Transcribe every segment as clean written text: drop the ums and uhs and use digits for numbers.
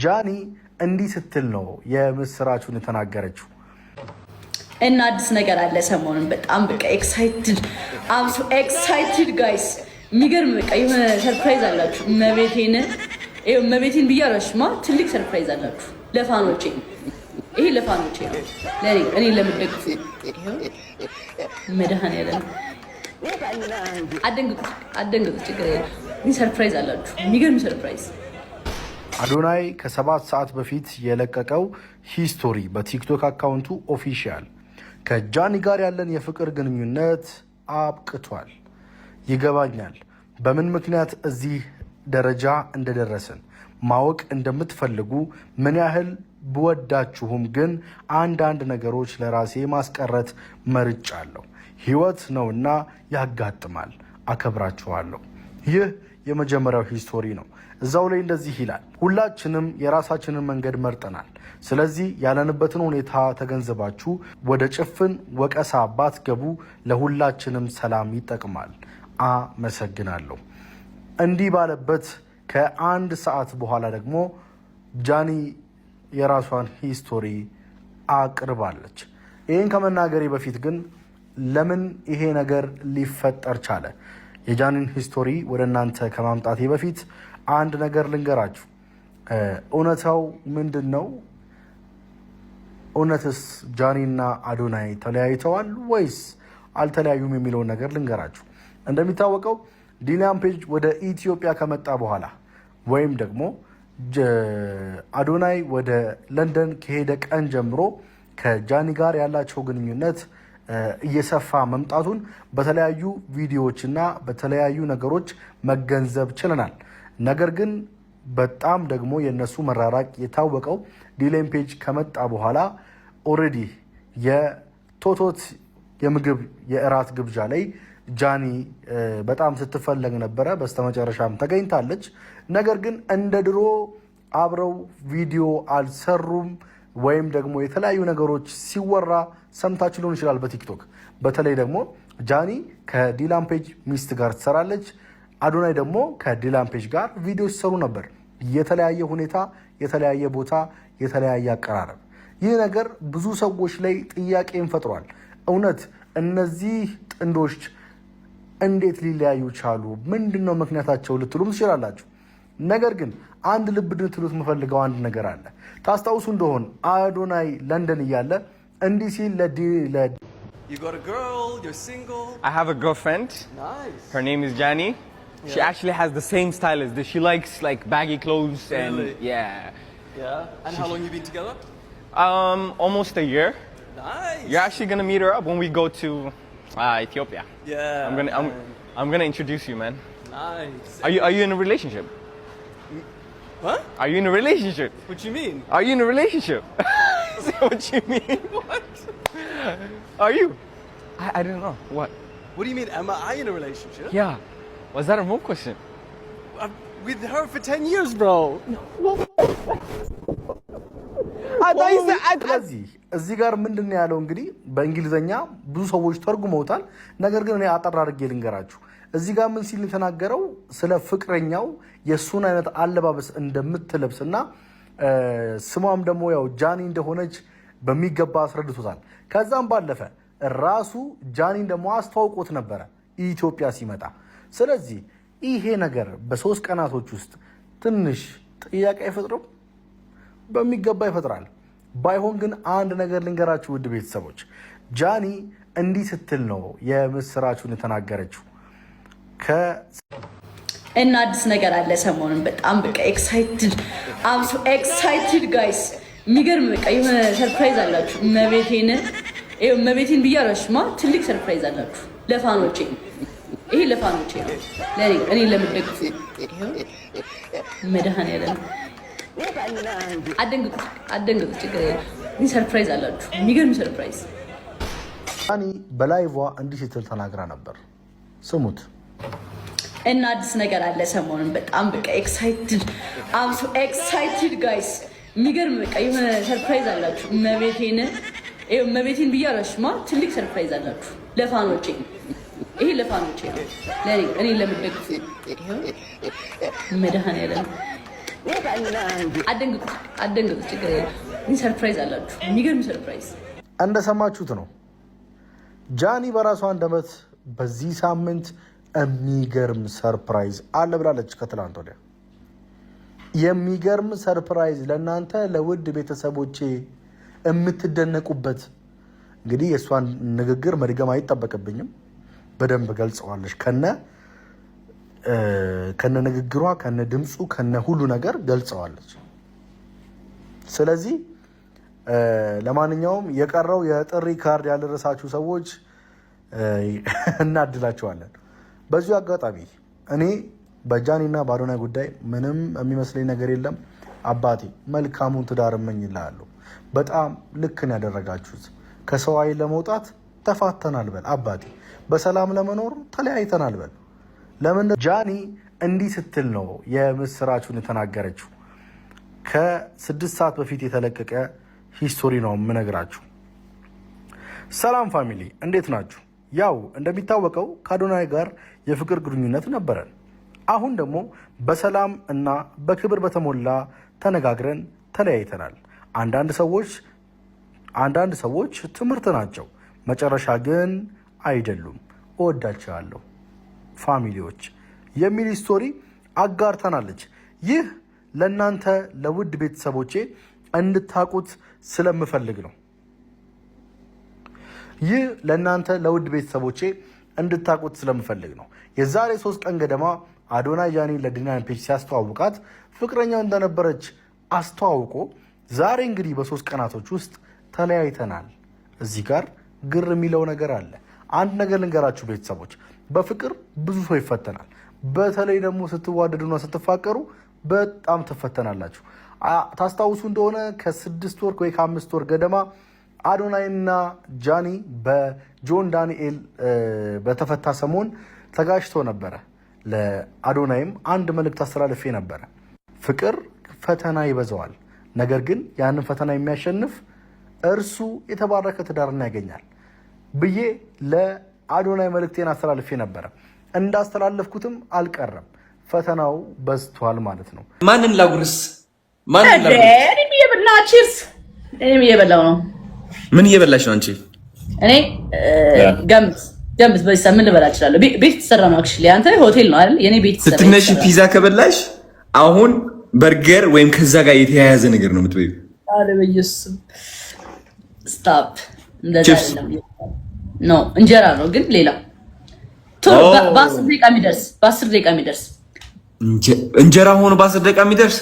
ጃኒ እንዲህ ስትል ነው የምስራቹን የተናገረችው። እና አዲስ ነገር አለ ሰሞኑን በጣም በቃ ኤክሳይትድ አም ሶ ኤክሳይትድ ጋይስ። የሚገርም በቃ የሆነ ሰርፕራይዝ አላችሁ። መቤቴን ብያለሽማ ትልቅ ሰርፕራይዝ አላችሁ ለፋኖቼ። ይሄ ለፋኖቼ ነው ለኔ እኔ ለምደግፉ መድኃኔዓለም አደንግጡ ችግር የለም። ሰርፕራይዝ አላችሁ የሚገርም ሰርፕራይዝ። አዶናይ ከ7 ሰዓት በፊት የለቀቀው ሂስቶሪ በቲክቶክ አካውንቱ ኦፊሻል ከጃኒ ጋር ያለን የፍቅር ግንኙነት አብቅቷል። ይገባኛል በምን ምክንያት እዚህ ደረጃ እንደደረስን ማወቅ እንደምትፈልጉ ምን ያህል ብወዳችሁም ግን አንዳንድ ነገሮች ለራሴ ማስቀረት መርጫለሁ። ህይወት ነውና ያጋጥማል። አከብራችኋለሁ። ይህ የመጀመሪያው ሂስቶሪ ነው። እዛው ላይ እንደዚህ ይላል፣ ሁላችንም የራሳችንን መንገድ መርጠናል። ስለዚህ ያለንበትን ሁኔታ ተገንዝባችሁ ወደ ጭፍን ወቀሳ ባትገቡ ለሁላችንም ሰላም ይጠቅማል። አመሰግናለሁ። እንዲህ ባለበት ከ1 ሰዓት በኋላ ደግሞ ጃኒ የራሷን ሂስቶሪ አቅርባለች። ይህን ከመናገሬ በፊት ግን ለምን ይሄ ነገር ሊፈጠር ቻለ? የጃኒን ሂስቶሪ ወደ እናንተ ከማምጣቴ በፊት አንድ ነገር ልንገራችሁ። እውነታው ምንድን ነው? እውነትስ ጃኒና አዶናይ ተለያይተዋል ወይስ አልተለያዩም የሚለውን ነገር ልንገራችሁ። እንደሚታወቀው ዲላን ፔጅ ወደ ኢትዮጵያ ከመጣ በኋላ ወይም ደግሞ አዶናይ ወደ ለንደን ከሄደ ቀን ጀምሮ ከጃኒ ጋር ያላቸው ግንኙነት እየሰፋ መምጣቱን በተለያዩ ቪዲዮዎችና በተለያዩ ነገሮች መገንዘብ ችለናል። ነገር ግን በጣም ደግሞ የነሱ መራራቅ የታወቀው ዲላን ፔጅ ከመጣ በኋላ ኦልሬዲ የቶቶት የእራት ግብዣ ላይ ጃኒ በጣም ስትፈለግ ነበረ። በስተመጨረሻም ተገኝታለች። ነገር ግን እንደ ድሮ አብረው ቪዲዮ አልሰሩም ወይም ደግሞ የተለያዩ ነገሮች ሲወራ ሰምታችሁ ሊሆን ይችላል በቲክቶክ። በተለይ ደግሞ ጃኒ ከዲላን ፔጅ ሚስት ጋር ትሰራለች። አዶናይ ደግሞ ከዲላን ፔጅ ጋር ቪዲዮ ሲሰሩ ነበር። የተለያየ ሁኔታ፣ የተለያየ ቦታ፣ የተለያየ አቀራረብ። ይህ ነገር ብዙ ሰዎች ላይ ጥያቄን ፈጥሯል። እውነት እነዚህ ጥንዶች እንዴት ሊለያዩ ቻሉ? ምንድን ነው ምክንያታቸው ልትሉም ትችላላችሁ። ነገር ግን አንድ ልብ እንድትሉት የምፈልገው አንድ ነገር አለ። ታስታውሱ እንደሆን አዶናይ ለንደን እያለ እንዲህ ሲል You got a girl, you're single. I have a girlfriend. Nice. Her name is Jani. Yeah. She actually has the same style as this. She likes like baggy clothes. Really? And yeah. Yeah. And how long you been together? Almost a year. Nice. You're actually gonna meet her up when we go to Ethiopia. Yeah. I'm gonna introduce you, man. Nice. Are you in a relationship? What? Are you in a relationship? What do you mean? Are you in a relationship? Is that what you mean? What? Are you? I don't know. What? What do you mean? Am I in a relationship? Yeah. Was that a real question? I'm with her for 10 years, bro. ስለዚህ እዚህ ጋር ምንድን ነው ያለው? እንግዲህ በእንግሊዝኛ ብዙ ሰዎች ተርጉመውታል። ነገር ግን እኔ አጠር አድርጌ ልንገራችሁ። እዚህ ጋር ምን ሲል የተናገረው ስለ ፍቅረኛው የእሱን አይነት አለባበስ እንደምትለብስና ስሟም ደግሞ ያው ጃኒ እንደሆነች በሚገባ አስረድቶታል። ከዛም ባለፈ ራሱ ጃኒን ደግሞ አስተዋውቆት ነበረ ኢትዮጵያ ሲመጣ። ስለዚህ ይሄ ነገር በ3 ቀናቶች ውስጥ ትንሽ ጥያቄ አይፈጥርም? በሚገባ ይፈጥራል። ባይሆን ግን አንድ ነገር ልንገራችሁ ውድ ቤተሰቦች፣ ጃኒ እንዲህ ስትል ነው የምስራቹን የተናገረችው። እና አዲስ ነገር አለ ሰሞኑን በጣም በቃ ኤክሳይትድ አም ሶ ኤክሳይትድ ጋይስ። የሚገርም በቃ የሆነ ሰርፕራይዝ አላችሁ። መቤቴን ብያለሽማ ትልቅ ሰርፕራይዝ አላችሁ ለፋኖቼ። ይሄ ለፋኖቼ ነው፣ ለኔ እኔ ለምደግፉ መድኃኔዓለም አደንግጡ ችግር የለም። ሰርፕራይዝ አላችሁ የሚገርም ሰርፕራይዝ። ጃኒ በላይቭዋ እንዲህ ስትል ተናግራ ነበር። ስሙት። ጃኒ በላይቩ እንዲህ ስትል ተናግራ ነበር። እና አዲስ ነገር አለ ሰሞኑን በጣም በቃ ኤክሳይትድ አም ሶ ኤክሳይትድ ጋይስ። የሚገርም በቃ የሆነ ሰርፕራይዝ አላችሁ ለፋኖቼ። ይሄ ለፋኖቼ ነው፣ አደንግጡ ችግር የለም። ሰርፕራይዝ አላችሁ የሚገርም ሰርፕራይዝ። ጃኒ በላይቩ እንዲህ ስትል ተናግራ ነበር። ስሙት። እና አዲስ ነገር አለ ሰሞኑን በጣም በቃ ኤክሳይትድ አም ሶ ኤክሳይትድ ጋይስ። የሚገርም በቃ የሆነ ሰርፕራይዝ አላችሁ መቤቴን ብያለሽማ ትልቅ ሰርፕራይዝ አላችሁ ለፋኖቼ። ይሄ ለፋኖቼ ነው፣ ለኔ እኔ ለምደግፉ መድኃኔዓለም አደንግጡ ችግር የለም። ሰርፕራይዝ አላችሁ፣ የሚገርም ሰርፕራይዝ። እንደሰማችሁት ነው። ጃኒ በራሷ አንደበት በዚህ ሳምንት የሚገርም ሰርፕራይዝ አለ ብላለች። ከትላንት ወዲያ የሚገርም ሰርፕራይዝ ለእናንተ ለውድ ቤተሰቦቼ የምትደነቁበት። እንግዲህ የእሷን ንግግር መድገም አይጠበቅብኝም። በደንብ ገልጸዋለች። ከነ ንግግሯ፣ ከነ ድምፁ፣ ከነ ሁሉ ነገር ገልጸዋለች። ስለዚህ ለማንኛውም የቀረው የጥሪ ካርድ ያልደረሳችሁ ሰዎች እናድላችኋለን። በዚሁ አጋጣሚ እኔ በጃኒና በአዶናይ ጉዳይ ምንም የሚመስለኝ ነገር የለም። አባቴ መልካሙን ትዳር እመኝልሃለሁ። በጣም ልክን ያደረጋችሁት። ከሰው አይን ለመውጣት ተፋተናል በል አባቴ፣ በሰላም ለመኖር ተለያይተናል በል። ለምን ጃኒ እንዲህ ስትል ነው የምስራችሁን የተናገረችው? ከ6 ሰዓት በፊት የተለቀቀ ሂስቶሪ ነው የምነግራችሁ። ሰላም ፋሚሊ እንዴት ናችሁ? ያው እንደሚታወቀው ከአዶናይ ጋር የፍቅር ግንኙነት ነበረን። አሁን ደግሞ በሰላም እና በክብር በተሞላ ተነጋግረን ተለያይተናል። አንዳንድ ሰዎች ትምህርት ናቸው፣ መጨረሻ ግን አይደሉም። እወዳቸዋለሁ ፋሚሊዎች የሚል ስቶሪ አጋርተናለች። ይህ ለእናንተ ለውድ ቤተሰቦቼ እንድታቁት ስለምፈልግ ነው። የዛሬ 3 ቀን ገደማ አዶናይ ጃኒ ለዲናን ፔጅ ሲያስተዋውቃት ፍቅረኛው እንደነበረች አስተዋውቆ ዛሬ እንግዲህ በ3 ቀናቶች ውስጥ ተለያይተናል። እዚህ ጋር ግር የሚለው ነገር አለ። አንድ ነገር ልንገራችሁ ቤተሰቦች፣ በፍቅር ብዙ ሰው ይፈተናል። በተለይ ደግሞ ስትዋደዱና ስትፋቀሩ በጣም ትፈተናላችሁ። ታስታውሱ እንደሆነ ከ6 ወር ወይ ከ5 ወር ገደማ አዶናይና ጃኒ በጆን ዳንኤል በተፈታ ሰሞን ተጋጭቶ ነበረ። ለአዶናይም አንድ መልእክት አስተላልፌ ነበረ። ፍቅር ፈተና ይበዛዋል፣ ነገር ግን ያንን ፈተና የሚያሸንፍ እርሱ የተባረከ ትዳርን ያገኛል ብዬ ለአዶናይ መልእክቴን አስተላልፌ ነበረ። እንዳስተላለፍኩትም አልቀረም፣ ፈተናው በዝቷል ማለት ነው። ማንን ላጉርስ? እኔም እየበላው ነው። ምን እየበላሽ ነው አንቺ? እኔ ገምት በዚህ ምን ልበላ እችላለሁ? ቤት የተሰራ ነው። አክቹዋሊ አንተ ሆቴል ነው አይደል? የኔ ቤት የተሰራ ስትነሺ ፒዛ ከበላሽ አሁን በርገር ወይም ከዛ ጋር የተያያዘ ነገር ነው የምትበይው። አረ በኢየሱስ ስታፕ። እንደዛ አይደለም ነው፣ እንጀራ ነው ግን ሌላ በ10 ደቂቃ የሚደርስ እንጀራ ሆኖ በ10 ደቂቃ የሚደርስ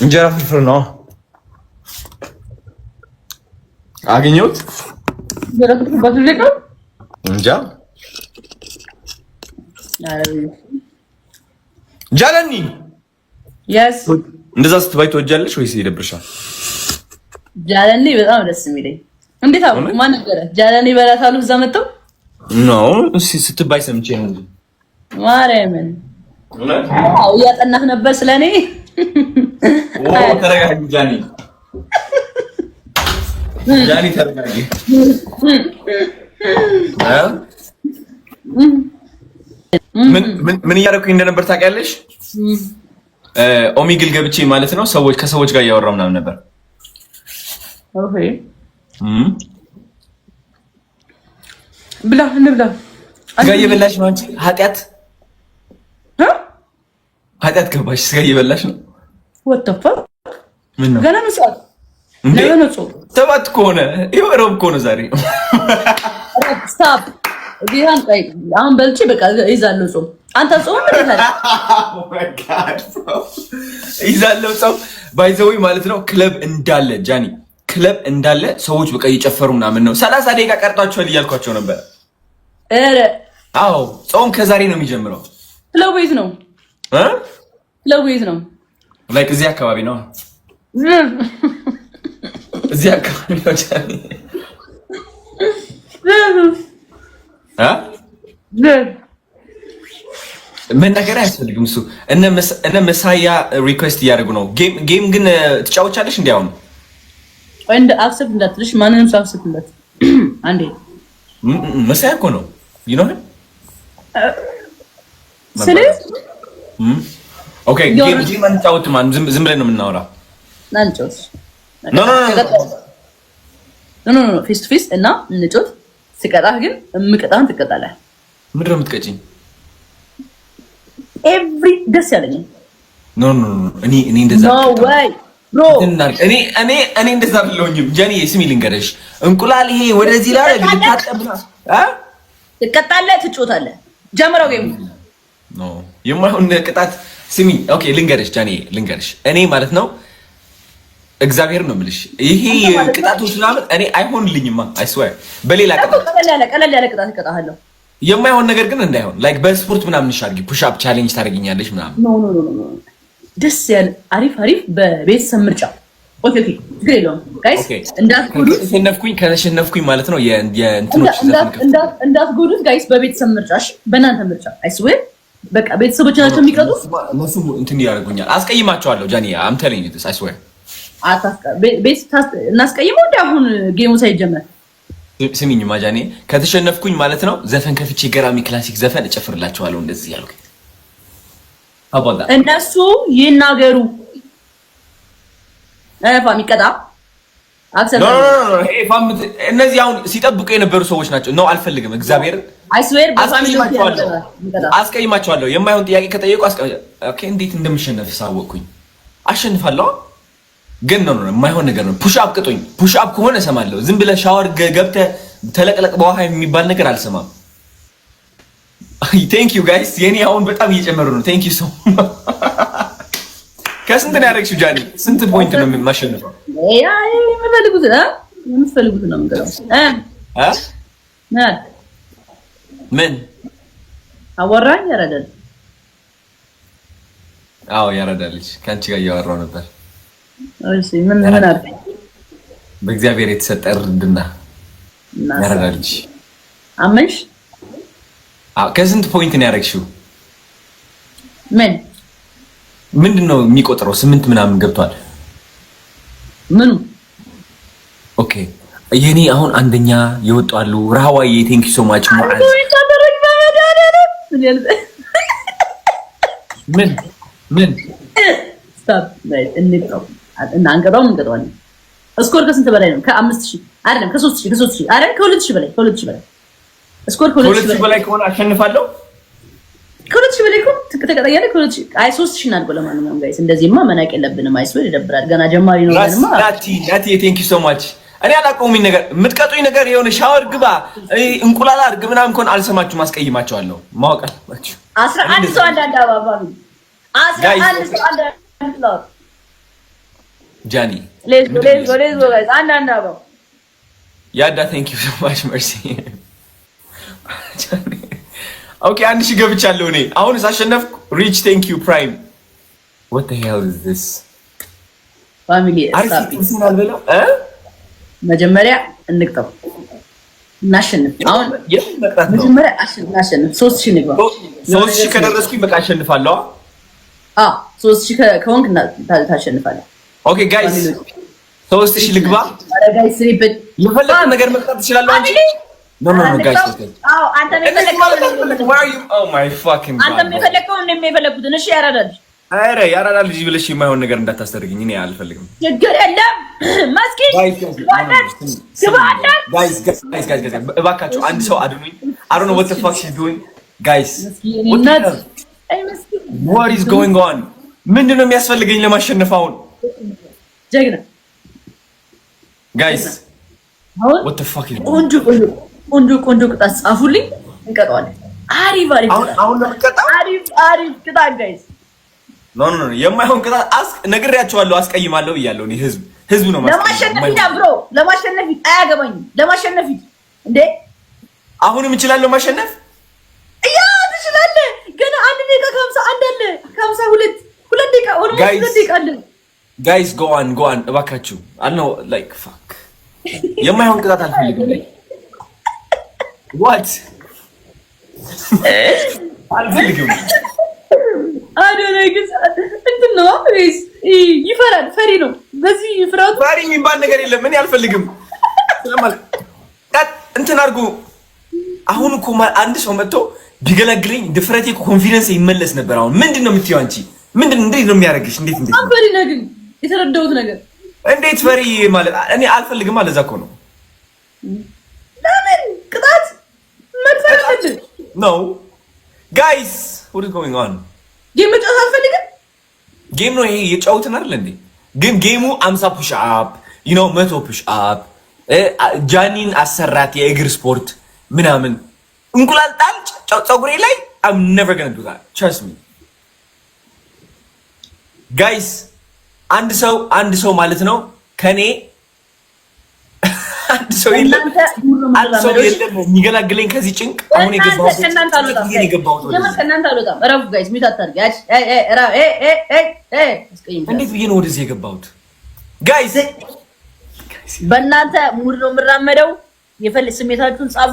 እንጀራ ፍርፍር ነው አገኘሁት። እንጃ ጃለኒ እንደዛ ስትባይ ትወጃለሽ ወይስ ይደብርሻል? ጃለኒ በጣም ደስ የሚለኝ። እንዴት አሁን ማን ነገረ? ጃለኒ በላታሉ እዛ መጣው ነው ስትባይ ሰምቼ ነው እንጂ ማርያምን እያጠናህ ነበር ስለኔ። ተረጋጊ ጃኒ፣ ተረጋጊ። ምን እያደረኩኝ እንደነበር ታውቂያለሽ? ኦሚግል ገብቼ ማለት ነው ከሰዎች ጋር እያወራሁ ምናምን ነበር። ኦኬ ብላ እንብላ። ስጋ እየበላሽ ነው አንቺ። ኃጢአት ገባሽ? ስጋ እየበላሽ ነው። ወጣፋ ምን ነው ገና ነው ሰዓት ሰባት ከሆነ ይወረው ከሆነ ዛሬ ስታፕ ቢሃን ጠይቅ። አሁን በልቼ በቃ ይዛለው ጾም። አንተ ጾም ምን ይላል? ይዛለው ጾም ባይዘውይ ማለት ነው። ክለብ እንዳለ ሰዎች በቃ እየጨፈሩ ምናምን ነው። 30 ደቂቃ ቀርጣችኋል እያልኳቸው ነበር። አዎ ጾም ከዛሬ ነው የሚጀምረው። ክለብ ቤት ነው ላይክ እዚህ አካባቢ ነው። እዚህ አካባቢ ነው ጃኒ። ምን ነገር አያስፈልግም። እሱ እነ መሳያ ሪኩዌስት እያደረጉ ነው። ጌም ግን ትጫወቻለሽ? እንዲያውም እንደ አክሰፕት እንዳትልሽ ማንንም ሰው አክሰፕት እንዳት አንዴ መሳያ እኮ ነው ይኖር ኦኬ ጌም አንጫወት ማን ዝም ብለን ነው የምናወራው ናንጮት ኖ ፌስ ቱ ፌስ እና እንጮት ስቀጣህ ግን እምቀጣህን ትቀጣለህ ምንድን ነው የምትቀጪኝ ኤቭሪ ደስ ያለኝ ኖ እኔ እንደዛ ኖ ወይ ብሮ እኔ እንደዛ ብለውኝም ጀኒ ስሚ ልንገርሽ እንቁላል ይሄ ወደዚህ ላይ ልታጠብና ትቀጣለህ ትጮታለህ ጀምረው ጌም ኖ የማይሆን ቅጣት ስሚ ኦኬ ልንገርሽ ጃኒ ልንገርሽ እኔ ማለት ነው እግዚአብሔር ነው የምልሽ ይሄ ቅጣቶች ምናምን እኔ አይሆንልኝማ አይ ስዌር በሌላ ቅጣት ቀለል ያለ ቅጣት እቀጣለሁ የማይሆን ነገር ግን እንዳይሆን ላይክ በስፖርት ምናምን እንሻርጊ ፑሽ አፕ ቻሌንጅ ታደርጊኛለሽ ምናምን ኖ ደስ ያለ አሪፍ በቤተሰብ ምርጫ ኦኬ ችግር የለውም ጋይስ ከተሸነፍኩኝ ማለት ነው የእንትኖች እንዳትጎዱት ጋይስ በቤተሰብ ምርጫሽ በእናንተ ምርጫ አይ ስዌር በቃ ቤተሰቦች ናቸው የሚቀጡት እነሱ እንትን ያደርጉኛል አስቀይማቸዋለሁ ጃኒ አም ቴሊንግ ዩ ዲስ አይ ስዌር እናስቀይመው እንደ አሁን ጌሙ ሳይጀመር ስሚኝ ማጃኔ ከተሸነፍኩኝ ማለት ነው ዘፈን ከፍቼ ገራሚ ክላሲክ ዘፈን እጨፍርላቸዋለሁ እንደዚህ ያልኩኝ አባዳ እነሱ ይናገሩ ፋም ይቀጣ ኖ እነዚህ አሁን ሲጠብቁ የነበሩ ሰዎች ናቸው ነው አልፈልግም እግዚአብሔር አይ ስዌር አስቀይማቸዋለሁ የማይሆን ጥያቄ ከጠየቁ ኦኬ እንዴት እንደምሸነፍ ሳወቅኩኝ አሸንፋለሁ ግን ነው የማይሆን ነገር ነው ፑሽ አፕ ቅጡኝ ፑሽ አፕ ከሆነ እሰማለሁ ዝም ብለህ ሻወር ገብተህ ተለቅለቅ በውሃ የሚባል ነገር አልሰማም ቴንክ ዩ ጋይስ የኔ አሁን በጣም እየጨመሩ ነው ቴንክ ዩ ሶ ከስንት ነው ያደረግሽው ጃኒ ስንት ፖይንት ነው የማሸንፈው የምትፈልጉት ነው የምንገዛው ምን አወራኝ ያረዳል አዎ ያረዳልሽ ከአንቺ ጋር እያወራሁ ነበር እሺ ምን አርፈ በእግዚአብሔር የተሰጠ እርድና ያረዳልሽ አመሽ ከስንት ፖይንት ነው ያደረግሽው ምንድነው የሚቆጥረው 8 ምናምን ገብቷል ምኑ ኦኬ የኔ አሁን አንደኛ ይወጣሉ ራዋዬ ቴንክ ዩ ሶ ማች ሙአዝ ምን ስታፕ ላይ እንጥራው እና እንገባለን ስኮር ከስንት በላይ ነው ከ5000 አይደለም ከ3000 አይደል ከ2000 በላይ ስኮር ከ2000 በላይ ከሆነ አሸንፋለሁ ከ2000 በላይ እኮ ተቀጣያለ ከ2000 አይ 3000 እናድርገው ለማንኛውም ጋይስ እንደዚህማ መናቅ የለብንም አይስወር ይደብራል ገና ጀማሪ ነው ገናማ ናቲ ቴንክ ዩ ሶ ማች እኔ አላቆሙኝ ነገር የምትቀጡኝ ነገር የሆነ ሻወር ግባ እንቁላል አድርግ ምናምን ኮን አልሰማችሁ ማስቀይማቸዋለሁ ማወቅ አለባችሁ 11 ሰው አንዳንድ አባባሉ 11 ሰው አንዳንድ ነው ጃኒ ሌትስ ጎ ጋይስ አንዳንድ አባባሉ ያዳ ቴንክ ዩ ሶ ማች መርሲ ኦኬ አንድ ሺህ ገብቻለሁ እኔ አሁን ሳሸነፍኩ ሪች ቴንክ ዩ ፕራይም what the hell is this ፋሚሊ አርሲናል ብለው መጀመሪያ እንቅጠው እናሸንፍ አሁን መጀመሪያ እናሸንፍ 3000 ንግባ 3000 ከደረስኩኝ በቃ አሸንፋለሁ 3000 ከሆንክ ታሸንፋለህ ኦኬ ጋይስ 3000 ልግባ ጋይስ ሪፒት የፈለከ ነገር መቅጣት ትችላለህ አንቺ No, guys. አንተ የፈለከው where are you? Oh my fucking god. አንተ የፈለከው እኔም የፈለኩትን እሺ ያራዳል አረ ያራዳል ልጅ ብለሽ የማይሆን ነገር እንዳታስተርግኝ እኔ አልፈልግም ችግር የለም መስኪን guys እባካችሁ አንድ ሰው አድኑኝ I don't know what the fuck she's doing guys what is going on ምንድነው የሚያስፈልገኝ ለማሸነፍ አሁን ጀግና guys what the fuck is ቆንጆ ቅጣት ጻፉልኝ እንቀጣዋለን አሪፍ አሁን ለምቀጣው አሪፍ ቅጣት ጋይስ ኖ የማይሆን ቅጣት ነግሬያቸዋለሁ አስቀይማለሁ እያለሁ እኔ ህዝብ ነው ለማሸነፍ አያገባኝም ለማሸነፍ እንዴ አሁንም እችላለሁ ማሸነፍ ትችላለህ ገና 1 ደቂቃ ከ51 አለ ከ52 2 ደቂቃ ኦልሞስት 2 ደቂቃ አለ ጋይስ go on እባካችሁ I know like fuck የማይሆን ቅጣት አልፈልግም what አልፈልግም አደረግስ እንትን ነው ይፈራል ፈሪ ነው በዚህ ፍራቱ ፈሪ የሚባል ነገር የለም እኔ አልፈልግም ስለማል እንትን አድርጉ አሁን እኮ አንድ ሰው መጥቶ ቢገላግለኝ ድፍረቴ ኮንፊደንስ ይመለስ ነበር። አሁን ምንድነው የምትይው አንቺ? እንዴት ነው የሚያደርግሽ? እንዴት አንፈሪ ነገር የተረዳሁት ነገር እንዴት ፈሪ ማለት እኔ አልፈልግም ማለት እኮ ነው። ለምን ቅጣት መጥፋት ነው ጋይስ what is going on? ጌም መጫወት አልፈልግም። ጌም ነው ይሄ የጫወትን አይደል እንዴ? ግን ጌሙ 50 ፑሽ አፕ 100 ፑሽ አፕ ጃኒን አሰራት የእግር ስፖርት ምናምን እንቁላል ጣል ፀጉሬ ላይ I'm never going to do that. Trust me. Guys, አንድ ሰው ማለት ነው ከኔ አንድ ሰው የለም የሚገላግለኝ ከዚህ ጭንቅ አሁን የገባሁት ከእናንተ አልወጣም። እረፉ ጋይስ ሚት አታርጊ። እንዴት ብዬ ነው ወደዚህ የገባሁት? ጋይስ በእናንተ ሙድ ነው የምራመደው። የፈልግ ስሜታችሁን ጻፉ፣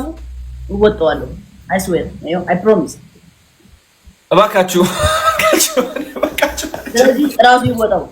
እወጣዋለሁ። I swear, I promise. እባካችሁ ስለዚህ ራሱ ይወጣው።